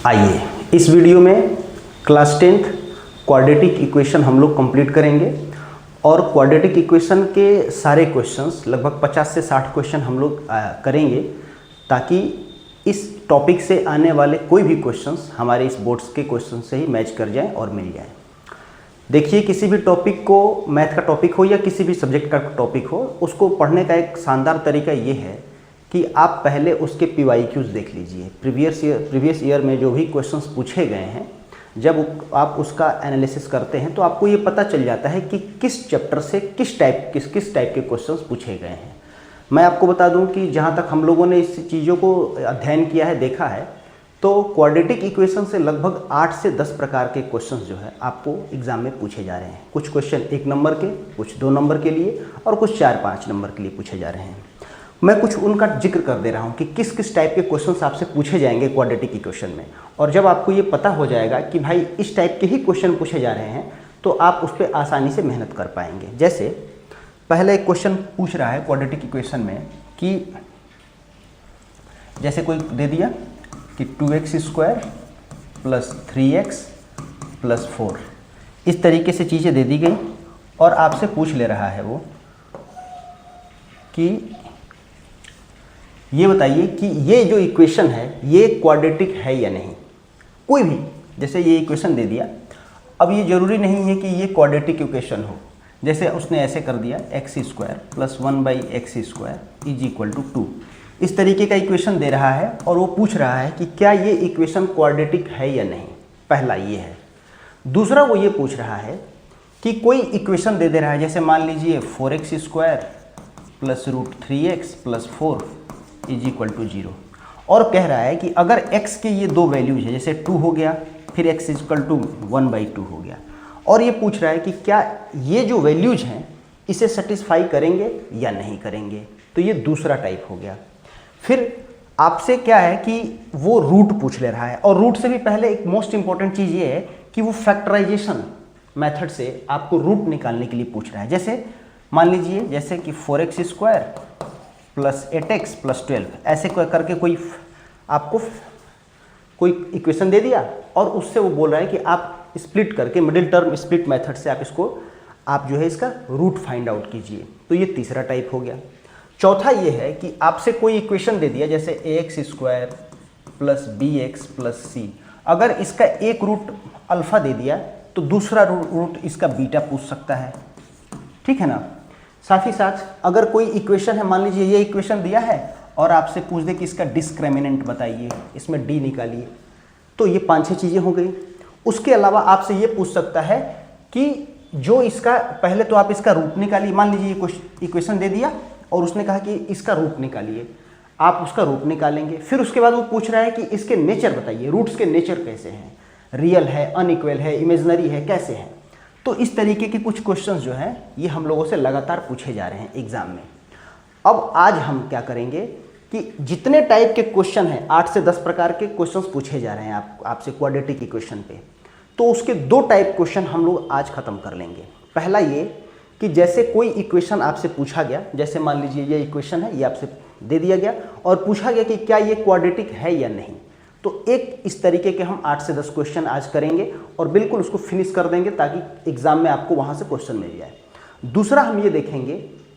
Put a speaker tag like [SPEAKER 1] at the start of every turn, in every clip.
[SPEAKER 1] आइए इस वीडियो में क्लास 10th क्वाड्रेटिक इक्वेशन हम लोग कंप्लीट करेंगे और क्वाड्रेटिक इक्वेशन के सारे क्वेश्चंस लगभग 50 से 60 क्वेश्चन हम लोग करेंगे ताकि इस टॉपिक से आने वाले कोई भी क्वेश्चंस हमारे इस बोर्ड्स के क्वेश्चन से ही मैच कर जाएं और मिल जाएं। देखिए, किसी भी टॉपिक को, मैथ का टॉपिक हो या किसी भी सब्जेक्ट का टॉपिक हो, उसको पढ़ने का एक शानदार तरीका ये है कि आप पहले उसके PYQs देख लीजिए। प्रीवियस ईयर में जो भी क्वेश्चंस पूछे गए हैं, जब आप उसका एनालिसिस करते हैं तो आपको ये पता चल जाता है कि किस चैप्टर से किस टाइप के क्वेश्चंस पूछे गए हैं। मैं आपको बता दूं कि जहां तक हम लोगों ने इस चीज़ों को अध्ययन किया है, देखा है, तो क्वाड्रेटिक इक्वेशन से लगभग 8 से 10 प्रकार के क्वेश्चंस जो है आपको एग्जाम में पूछे जा रहे हैं। कुछ क्वेश्चन 1 नंबर के, कुछ 2 नंबर के लिए और कुछ 4-5 नंबर के लिए पूछे जा रहे हैं। मैं कुछ उनका जिक्र कर दे रहा हूँ कि किस किस टाइप के क्वेश्चंस आपसे पूछे जाएंगे क्वाड्रेटिक इक्वेशन में। और जब आपको ये पता हो जाएगा कि भाई इस टाइप के ही क्वेश्चन पूछे जा रहे हैं तो आप उस पर आसानी से मेहनत कर पाएंगे। जैसे पहले एक क्वेश्चन पूछ रहा है क्वाड्रेटिक इक्वेशन में कि जैसे कोई दे दिया कि 2x² + 3x + 4, इस तरीके से चीज़ें दे दी गई और आपसे पूछ ले रहा है वो कि ये बताइए कि ये जो इक्वेशन है ये क्वाड्रेटिक है या नहीं। कोई भी, जैसे ये इक्वेशन दे दिया, अब ये जरूरी नहीं है कि ये क्वाड्रेटिक इक्वेशन हो। जैसे उसने ऐसे कर दिया x² + 1/x² = 2, इस तरीके का इक्वेशन दे रहा है और वो पूछ रहा है कि क्या ये इक्वेशन क्वाड्रेटिक है या नहीं। पहला ये है। दूसरा वो ये पूछ रहा है कि कोई इक्वेशन दे रहा है, जैसे मान लीजिए 4x² + √3x + 4 = 0, और कह रहा है कि अगर x के ये दो वैल्यूज है, जैसे 2 हो गया, फिर x = 1/2 हो गया, और ये पूछ रहा है कि क्या ये जो वैल्यूज हैं इसे सेटिस्फाई करेंगे या नहीं करेंगे। तो ये दूसरा टाइप हो गया। फिर आपसे क्या है कि वो रूट पूछ ले रहा है, और रूट से भी पहले एक मोस्ट इंपॉर्टेंट चीज़ ये है कि वो फैक्टराइजेशन मेथड से आपको रूट निकालने के लिए पूछ रहा है। जैसे मान लीजिए जैसे कि 4x² + 8x + 12, ऐसे करके कोई आपको कोई इक्वेशन दे दिया और उससे वो बोल रहा है कि आप स्प्लिट करके, मिडिल टर्म स्प्लिट मेथड से आप जो है इसका रूट फाइंड आउट कीजिए। तो ये तीसरा टाइप हो गया। चौथा ये है कि आपसे कोई इक्वेशन दे दिया, जैसे ax² + bx + c, अगर इसका एक रूट अल्फा दे दिया तो दूसरा रूट इसका बीटा पूछ सकता है, ठीक है ना। साथ ही साथ अगर कोई इक्वेशन है, मान लीजिए ये इक्वेशन दिया है और आपसे पूछ दे कि इसका डिस्क्रिमिनेंट बताइए, इसमें डी निकालिए, तो ये 5-6 चीज़ें हो गई। उसके अलावा आपसे ये पूछ सकता है कि जो इसका, पहले तो आप इसका रूट निकालिए। मान लीजिए ये इक्वेशन दे दिया और उसने कहा कि इसका रूट निकालिए, आप उसका रूट निकालेंगे। फिर उसके बाद वो पूछ रहा है कि इसके नेचर बताइए, रूट्स के नेचर कैसे हैं, रियल है, अनइक्वल है, इमेजनरी है, कैसे हैं। तो इस तरीके के कुछ क्वेश्चंस जो हैं ये हम लोगों से लगातार पूछे जा रहे हैं एग्जाम में। अब आज हम क्या करेंगे कि जितने टाइप के क्वेश्चन हैं, 8 से 10 प्रकार के क्वेश्चंस पूछे जा रहे हैं आपसे क्वाड्रेटिक इक्वेशन पे, तो उसके 2 टाइप क्वेश्चन हम लोग आज खत्म कर लेंगे। पहला ये कि जैसे कोई इक्वेशन आपसे पूछा गया, जैसे मान लीजिए ये इक्वेशन है, ये आपसे दे दिया गया और पूछा गया कि क्या ये क्वाड्रेटिक है या नहीं। तो एक इस तरीके के हम 8 से 10 क्वेश्चन आज करेंगे और बिल्कुल उसको फिनिश कर देंगे ताकि एग्जाम में आपको वहाँ से क्वेश्चन मिल जाए। दूसरा हम ये देखेंगे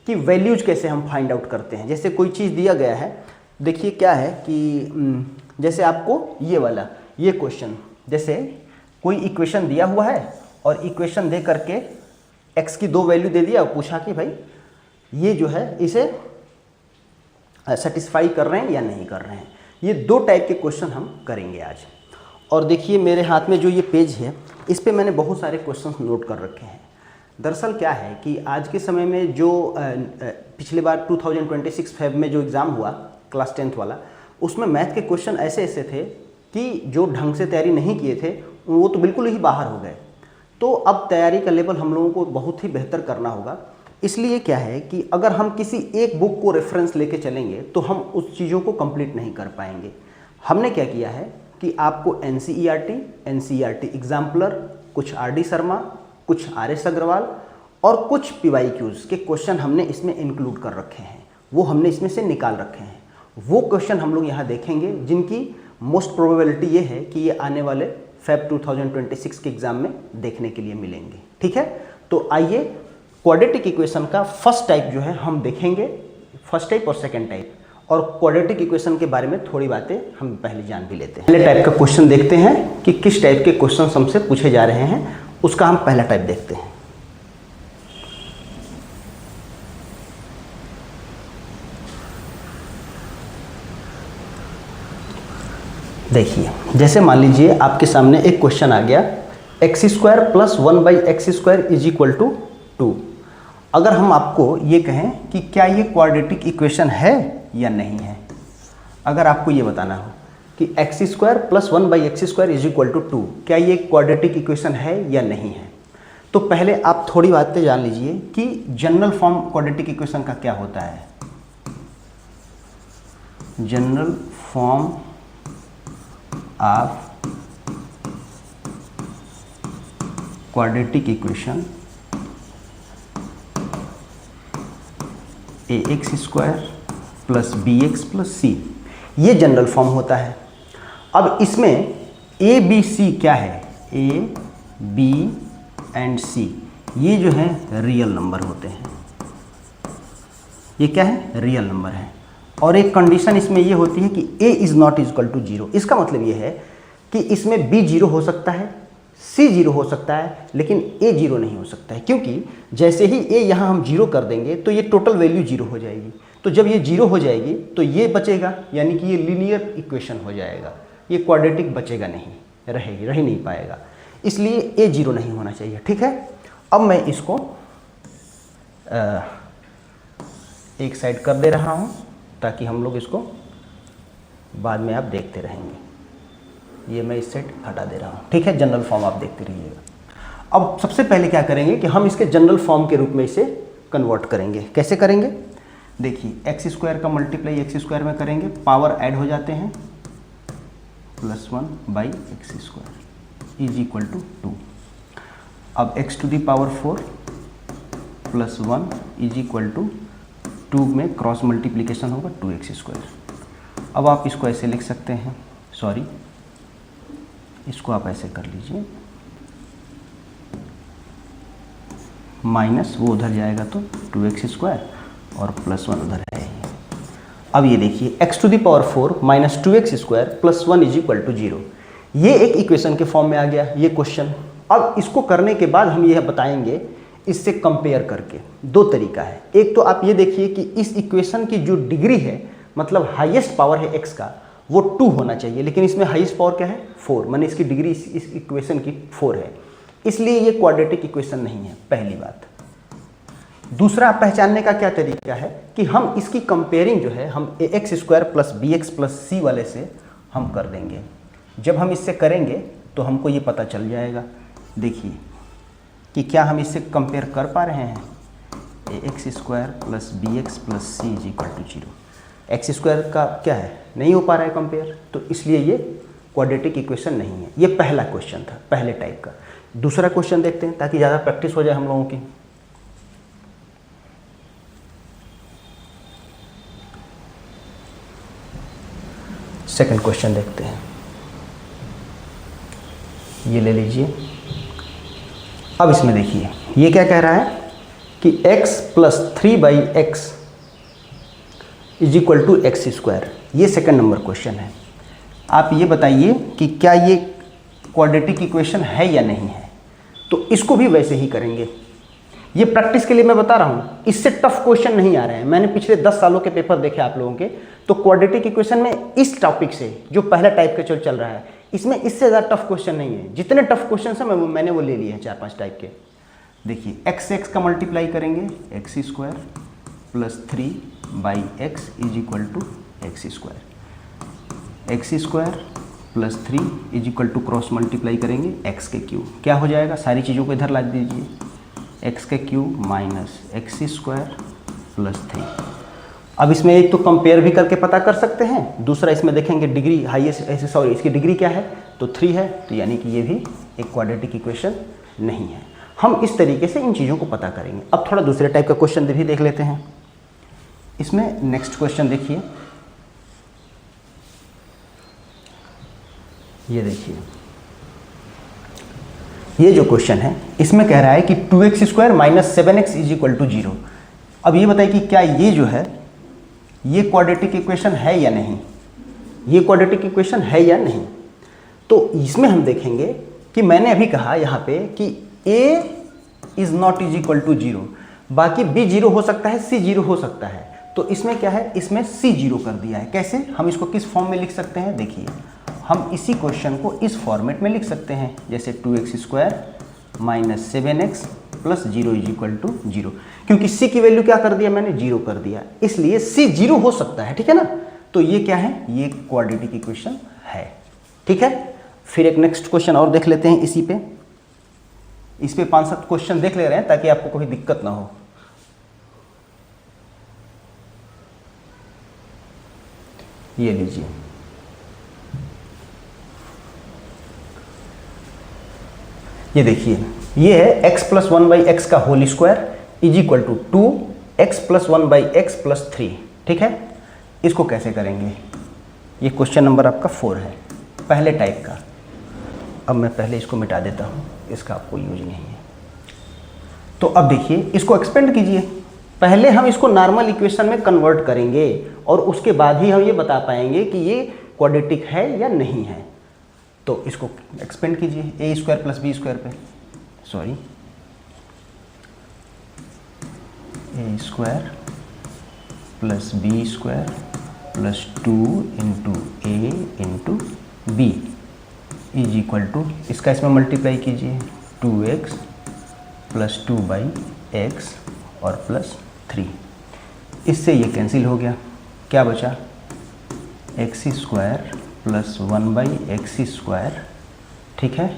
[SPEAKER 1] कि वैल्यूज कैसे हम फाइंड आउट करते हैं। जैसे कोई चीज़ दिया गया है, देखिए क्या है कि जैसे आपको ये वाला ये क्वेश्चन, जैसे कोई इक्वेशन दिया हुआ है और इक्वेशन दे करके x की 2 वैल्यू दे दिया और पूछा कि भाई ये जो है इसे सेटिस्फाई कर रहे हैं या नहीं कर रहे हैं। ये 2 टाइप के क्वेश्चन हम करेंगे आज। और देखिए मेरे हाथ में जो ये पेज है, इस पे मैंने बहुत सारे क्वेश्चन नोट कर रखे हैं। दरअसल क्या है कि आज के समय में जो पिछले बार 2026 फेब में जो एग्ज़ाम हुआ क्लास 10th वाला, उसमें मैथ के क्वेश्चन ऐसे ऐसे थे कि जो ढंग से तैयारी नहीं किए थे वो तो बिल्कुल ही बाहर हो गए। तो अब तैयारी का लेवल हम लोगों को बहुत ही बेहतर करना होगा। इसलिए क्या है कि अगर हम किसी एक बुक को रेफरेंस लेके चलेंगे तो हम उस चीज़ों को कंप्लीट नहीं कर पाएंगे। हमने क्या किया है कि आपको NCERT एग्जाम्पलर, कुछ RD शर्मा, कुछ RS अग्रवाल और कुछ PYQs के क्वेश्चन हमने इसमें इंक्लूड कर रखे हैं, वो हमने इसमें से निकाल रखे हैं। वो क्वेश्चन हम लोग यहाँ देखेंगे जिनकी मोस्ट प्रोबेबिलिटी ये है कि ये आने वाले फेब 2026 के एग्जाम में देखने के लिए मिलेंगे। ठीक है, तो आइए क्वाड्रेटिक इक्वेशन का फर्स्ट टाइप जो है हम देखेंगे, फर्स्ट टाइप और सेकंड टाइप, और क्वाड्रेटिक इक्वेशन के बारे में थोड़ी बातें हम पहले जान भी लेते हैं। पहले टाइप का क्वेश्चन देखते हैं कि किस टाइप के क्वेश्चन हमसे पूछे जा रहे हैं, उसका हम पहला टाइप देखते हैं। देखिए, जैसे मान लीजिए आपके सामने एक क्वेश्चन आ गया, x square plus 1/x² is equal to 2। अगर हम आपको ये कहें कि क्या ये क्वाड्रेटिक इक्वेशन है या नहीं है, अगर आपको ये बताना हो कि x square plus 1/x² is equal to 2, क्या ये क्वाड्रेटिक इक्वेशन है या नहीं है, तो पहले आप थोड़ी बातें जान लीजिए कि जनरल फॉर्म क्वाड्रेटिक इक्वेशन का क्या होता है। General form of quadratic equation ax² plus bx plus c, ये जनरल फॉर्म होता है। अब इसमें a b c क्या है, a b एंड c ये जो है रियल नंबर होते हैं, ये क्या है, रियल नंबर है। और एक कंडीशन इसमें ये होती है कि a is not equal to 0। इसका मतलब ये है कि इसमें b 0 हो सकता है, c 0 हो सकता है, लेकिन a 0 नहीं हो सकता है, क्योंकि जैसे ही a यहाँ हम 0 कर देंगे तो ये टोटल वैल्यू 0 हो जाएगी। तो जब ये 0 हो जाएगी तो ये बचेगा, यानी कि ये लीनियर इक्वेशन हो जाएगा, ये क्वाड्रेटिक बचेगा नहीं, रह नहीं पाएगा, इसलिए a 0 नहीं होना चाहिए। ठीक है, अब मैं इसको एक साइड कर दे रहा हूँ ताकि हम लोग इसको बाद में आप देखते रहेंगे। ये मैं इस साइड हटा दे रहा हूँ। ठीक है, जनरल फॉर्म आप देखते रहिएगा। अब सबसे पहले क्या करेंगे कि हम इसके जनरल फॉर्म के रूप में इसे कन्वर्ट करेंगे। कैसे करेंगे, देखिए, एक्स स्क्वायर का मल्टीप्लाई एक्स स्क्वायर में करेंगे, पावर ऐड हो जाते हैं, plus 1/x² is equal to 2। अब x to the power 4 plus 1 is equal to 2 में क्रॉस मल्टीप्लिकेशन होगा 2x²। अब आप इसको ऐसे लिख सकते हैं, सॉरी इसको आप ऐसे कर लीजिए, माइनस वो उधर जाएगा तो 2x² और प्लस 1 उधर है। अब ये देखिए, x to the power 4 minus 2x² plus 1 is equal to 0, ये एक इक्वेशन के फॉर्म में आ गया ये क्वेश्चन। अब इसको करने के बाद हम यह बताएंगे इससे कंपेयर करके, दो तरीका है। एक तो आप ये देखिए कि इस इक्वेशन की जो डिग्री है, मतलब हाईएस्ट पावर है x का, वो 2 होना चाहिए, लेकिन इसमें हाईएस्ट पावर क्या है, 4, माने इसकी डिग्री इस इक्वेशन की 4 है, इसलिए ये क्वाड्रेटिक इक्वेशन नहीं है, पहली बात। दूसरा पहचानने का क्या तरीका है कि हम इसकी कंपेयरिंग जो है हम ax² plus bx plus c वाले से हम कर देंगे। जब हम इससे करेंगे तो हमको ये पता चल जाएगा, देखिए कि क्या हम इससे कंपेयर कर पा रहे हैं, ax² plus bx plus c is equal to 0। x² का क्या है, नहीं हो पा रहा है कंपेयर, तो इसलिए ये क्वाड्रेटिक इक्वेशन नहीं है। ये पहला क्वेश्चन था, पहले टाइप का। दूसरा क्वेश्चन देखते हैं ताकि ज़्यादा प्रैक्टिस हो जाए हम लोगों की। सेकंड क्वेश्चन देखते हैं, ये ले लीजिए। अब इसमें देखिए ये क्या कह रहा है कि x plus 3/x is equal to x²। ये सेकंड नंबर क्वेश्चन है। आप ये बताइए कि क्या ये क्वाड्रेटिक इक्वेशन है या नहीं है, तो इसको भी वैसे ही करेंगे। ये प्रैक्टिस के लिए मैं बता रहा हूँ, इससे टफ क्वेश्चन नहीं आ रहे हैं। मैंने पिछले 10 सालों के पेपर देखे आप लोगों के, तो क्वाड्रेटिक इक्वेशन में इस टॉपिक से जो पहला टाइप का चल रहा है, इसमें इससे ज़्यादा टफ क्वेश्चन नहीं है। जितने टफ क्वेश्चन हैं मैंने वो ले लिए हैं 4-5 टाइप के। देखिए, x का मल्टीप्लाई करेंगे x² plus 3/x is equal to x²। x² plus 3 is equal to cross multiply करेंगे x के क्यूब, क्या हो जाएगा, सारी चीज़ों को इधर ला दीजिए, x के क्यूब माइनस x² प्लस 3। अब इसमें एक तो कंपेयर भी करके पता कर सकते हैं, दूसरा इसमें देखेंगे डिग्री हाईएस्ट, सॉरी इसकी डिग्री क्या है, तो 3 है, तो यानी कि ये भी एक क्वाड्रेटिक इक्वेशन नहीं है। हम इस तरीके से इन चीज़ों को पता करेंगे। अब थोड़ा दूसरे टाइप का क्वेश्चन भी देख लेते हैं। इसमें नेक्स्ट क्वेश्चन देखिए, ये देखिए, ये जो क्वेश्चन है इसमें कह रहा है कि 2x² minus 7x is equal to 0। अब ये बताइए कि क्या ये जो है ये क्वाड्रेटिक इक्वेशन है या नहीं, ये क्वाड्रेटिक इक्वेशन है या नहीं। तो इसमें हम देखेंगे कि मैंने अभी कहा यहाँ पे कि a is not is equal to 0, बाकी b 0 हो सकता है, c 0 हो सकता है। तो इसमें क्या है, इसमें c 0 कर दिया है। कैसे, हम इसको किस फॉर्म में लिख सकते हैं, देखिए हम इसी क्वेश्चन को इस फॉर्मेट में लिख सकते हैं, जैसे 2x² minus 7x plus 0 is equal to 0, क्योंकि c की वैल्यू क्या कर दिया मैंने, 0 कर दिया, इसलिए c 0 हो सकता है, ठीक है ना। तो ये क्या है, ये क्वाड्रेटिक इक्वेशन है, ठीक है। फिर एक नेक्स्ट क्वेश्चन और देख लेते हैं इसी पे, इस पे 5-7 क्वेश्चन देख ले रहे हैं ताकि आपको कोई दिक्कत ना हो। ये लीजिए, ये देखिए, ये है x प्लस 1/x का whole square is equal to 2x plus 1/x plus 3, ठीक है। इसको कैसे करेंगे, ये क्वेश्चन नंबर आपका 4 है, पहले टाइप का। अब मैं पहले इसको मिटा देता हूँ, इसका आपको यूज नहीं है। तो अब देखिए, इसको एक्सपेंड कीजिए। पहले हम इसको नॉर्मल इक्वेशन में कन्वर्ट करेंगे और उसके बाद ही हम ये बता पाएंगे कि ये क्वाड्रेटिक है या नहीं है। तो इसको एक्सपेंड कीजिए a² प्लस b² पे, sorry a² plus b² plus 2 into a into b is equal to, इसका इसमें मल्टीप्लाई कीजिए 2x प्लस 2/x और प्लस 3। इससे ये कैंसिल हो गया, क्या बचा, x² प्लस 1/x², ठीक है,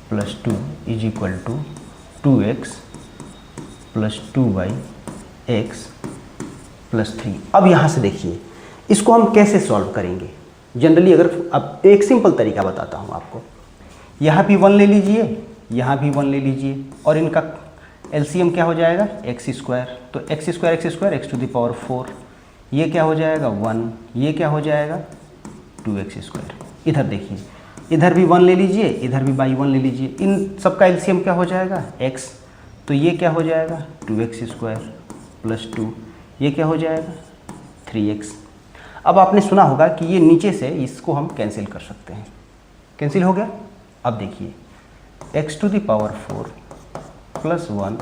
[SPEAKER 1] plus 2 is equal to 2x plus 2/x plus 3। अब यहाँ से देखिए इसको हम कैसे सॉल्व करेंगे। जनरली अगर, अब एक सिंपल तरीका बताता हूँ आपको, यहाँ भी 1 ले लीजिए, यहाँ भी 1 ले लीजिए और इनका एलसीएम क्या हो जाएगा, x²। तो x², x to the power 4, ये क्या हो जाएगा 1, ये क्या हो जाएगा 2x²। इधर देखिए, इधर भी 1 ले लीजिए, इधर भी बाई 1 ले लीजिए, इन सब का एलसीएम क्या हो जाएगा x। तो ये क्या हो जाएगा 2x² प्लस 2, ये क्या हो जाएगा 3x। अब आपने सुना होगा कि ये नीचे से इसको हम कैंसिल कर सकते हैं, कैंसिल हो गया। अब देखिए x to the power 4 plus 1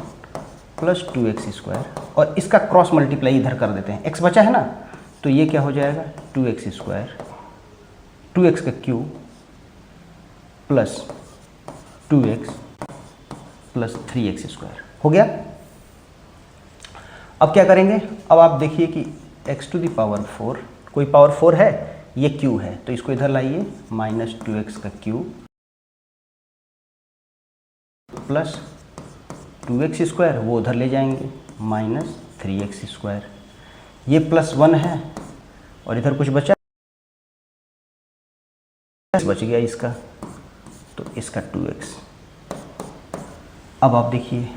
[SPEAKER 1] plus 2x² और इसका क्रॉस मल्टीप्लाई इधर कर देते हैं, x बचा है ना, तो ये क्या हो जाएगा 2x², 2x का cube plus 2x plus 3x² हो गया। अब क्या करेंगे, अब आप देखिए कि x टू द पावर 4, कोई पावर 4 है, ये q है, तो इसको इधर लाइए, माइनस 2x का क्यूब प्लस 2x², वो उधर ले जाएंगे, माइनस 3x², ये प्लस 1 है और इधर कुछ बचा, बच गया इसका, तो इसका 2x। अब आप देखिए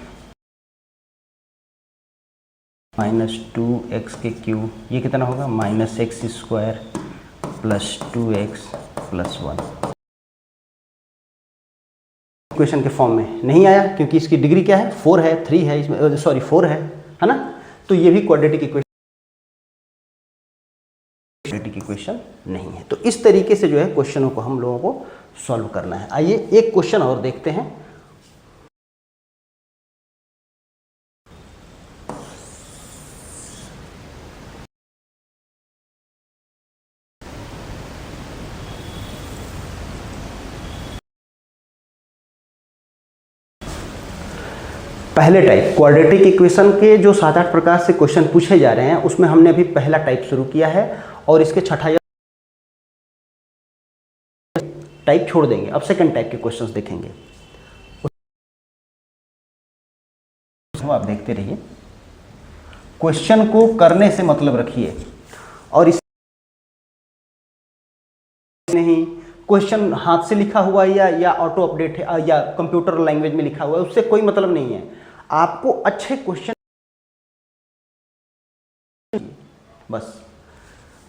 [SPEAKER 1] माइनस 2x के क्यूब, ये कितना होगा minus x² plus 2x plus 1। Equation के फॉर्म में नहीं आया क्योंकि इसकी डिग्री क्या है, 4 है, 3 है इसमें, सॉरी 4 है ना। तो ये भी क्वाड्रेटिक इक्वेशन नहीं है। तो इस तरीके से जो है क्वेश्चनों को हम लोगों को सॉल्व करना है। आइए एक क्वेश्चन और देखते हैं। पहले टाइप क्वाड्रेटिक इक्वेशन के जो 7-8 प्रकार से क्वेश्चन पूछे जा रहे हैं, उसमें हमने अभी पहला टाइप शुरू किया है और इसके छठा टाइप छोड़ देंगे। अब सेकंड टाइप के क्वेश्चंस देखेंगे, आप देखते रहिए। क्वेश्चन को करने से मतलब रखिए और इस नहीं क्वेश्चन हाथ से लिखा हुआ या ऑटो अपडेट है या कंप्यूटर लैंग्वेज में लिखा हुआ है, उससे कोई मतलब नहीं है। आपको अच्छे क्वेश्चन, बस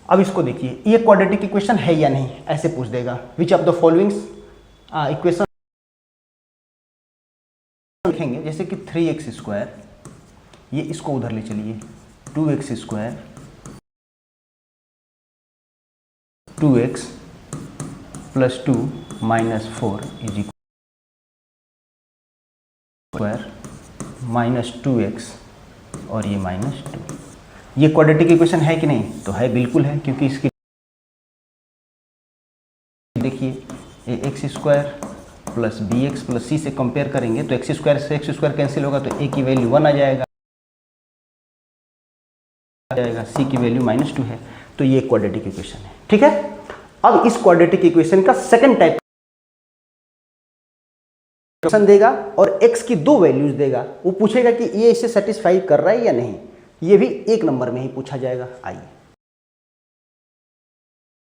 [SPEAKER 1] अब इसको देखिए, ये क्वाड्रेटिक इक्वेशन है या नहीं, ऐसे पूछ देगा। Which of the followings equation लिखेंगे, जैसे कि 3x², ये इसको उधर ले चलिए, 2x² 2x + 2 - 4 = -2x और ये -2। ये क्वाड्रेटिक इक्वेशन है कि नहीं? तो है, बिल्कुल है, क्योंकि इसकी देखिए ये x² + bx + c से कंपेयर करेंगे तो x² से x² कैंसिल होगा, तो a की वैल्यू 1 आ जाएगा, c की वैल्यू -2 है। तो ये क्वाड्रेटिक इक्वेशन है, ठीक है। अब इस क्वाड्रेटिक इक्वेशन का सेकंड टाइप देगा और x की 2 वैल्यूज देगा, वो पूछेगा कि ये इसे सेटिस्फाई कर रहा है या नहीं। ये भी 1 नंबर में ही पूछा जाएगा। आइए